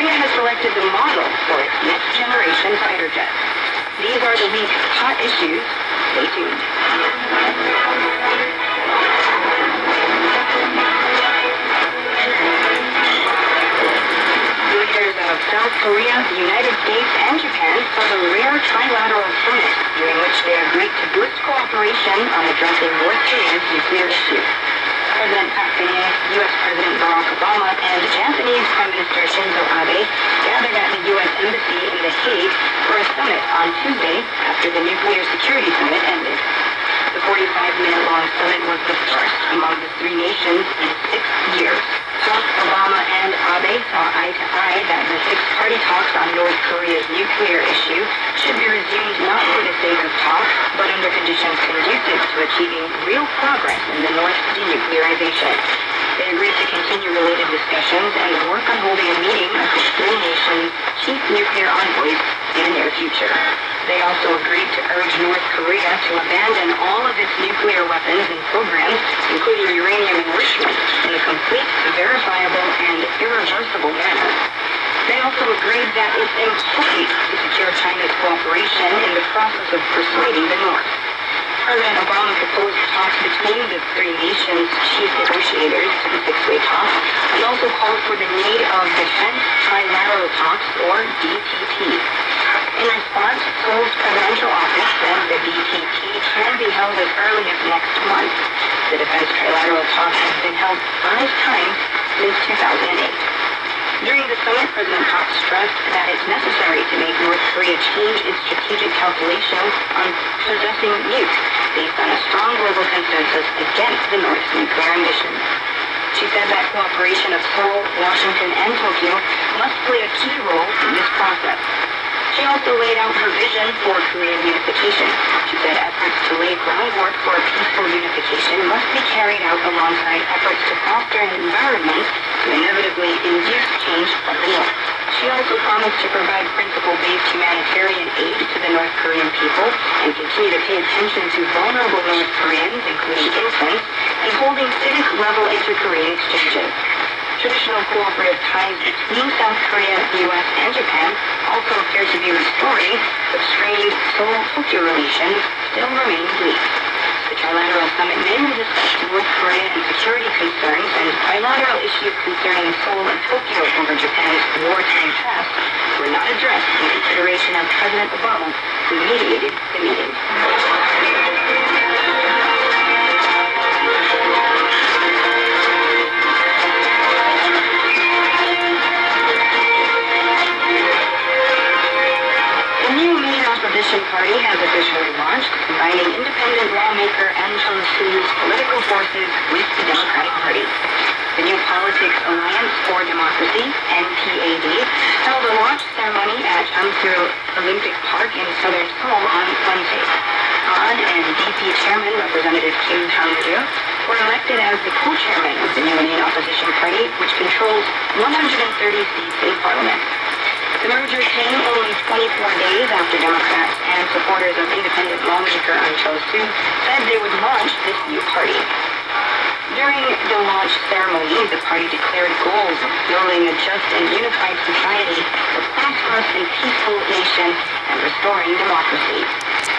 Korea has selected the model for its next-generation fighter jet. These are the week's hot issues. Stay tuned. Leaders of South Korea, the United States, and Japan held a rare trilateral summit during which they agreed to boost cooperation on addressing North Korea's nuclear issue. President Park Geun-hye, U.S. President Barack Obama, and Japanese Prime Minister Shinzo Abe gathered at the U.S. Embassy in The Hague for a summit on Tuesday after the Nuclear Security Summit ended. The 45-minute-long summit was the first among the three nations in 6 years. Trump, Obama, and Abe saw eye to eye that the six-party talks on North Korea's nuclear issue should be resumed not for the sake of talk, but under conditions conducive to achieving real progress in the North's denuclearization. They agreed to continue related discussions and work on holding a meeting of the three nations' chief nuclear envoys in the near future. They also agreed to urge North Korea to abandon all of its nuclear weapons and programs, including uranium enrichment, in a complete, verifiable, and irreversible manner. They also agreed that it's important to secure China's cooperation in the process of persuading the North. President Obama proposed talks between the three nations' chief negotiators to the six-way talks, and also called for the need of Defense Trilateral Talks, or DTT. In response, Seoul's presidential office said the DTT can be held as early as next month. The Defense Trilateral Talks have been held 5 times since 2008. During the summit, President Park stressed that it's necessary to make North Korea change its strategic calculations on possessing nukes based on a strong global consensus against the North's nuclear ambitions. She said that cooperation of Seoul, Washington, and Tokyo must play a key role in this process. She also laid out her vision for Korean unification. She said efforts to lay groundwork for a peaceful unification must be carried out alongside efforts to foster an environment to inevitably induce change from the North. She also promised to provide principle-based humanitarian aid to the North Korean people and continue to pay attention to vulnerable North Koreans, including infants, and holding civic-level inter-Korean exchanges. Traditional cooperative ties between South Korea, the U.S., and Japan also appear to be restoring, but strained Seoul-Tokyo relations still remain weak. The trilateral summit mainly discussed North Korea and security concerns, and bilateral issues concerning Seoul and Tokyo over Japan's wartime past were not addressed in consideration of President Obama, who mediated the meeting. Opposition party has officially launched, combining independent lawmaker Ahn Cheol-soo's political forces with the Democratic Party. The New Politics Alliance for Democracy, NPAD, held a launch ceremony at Amsil Olympic Park in southern Seoul on Wednesday. Ahn and DP Chairman Representative Kim Sang-ryeo were elected as the co-chairman of the new main opposition party, which controls 130 seats in parliament. The merger came only 24 days after Democrats and supporters of independent lawmaker Ahn Cheol-soo said they would launch this new party. During the launch ceremony, the party declared goals of building a just and unified society, a prosperous and peaceful nation, and restoring democracy.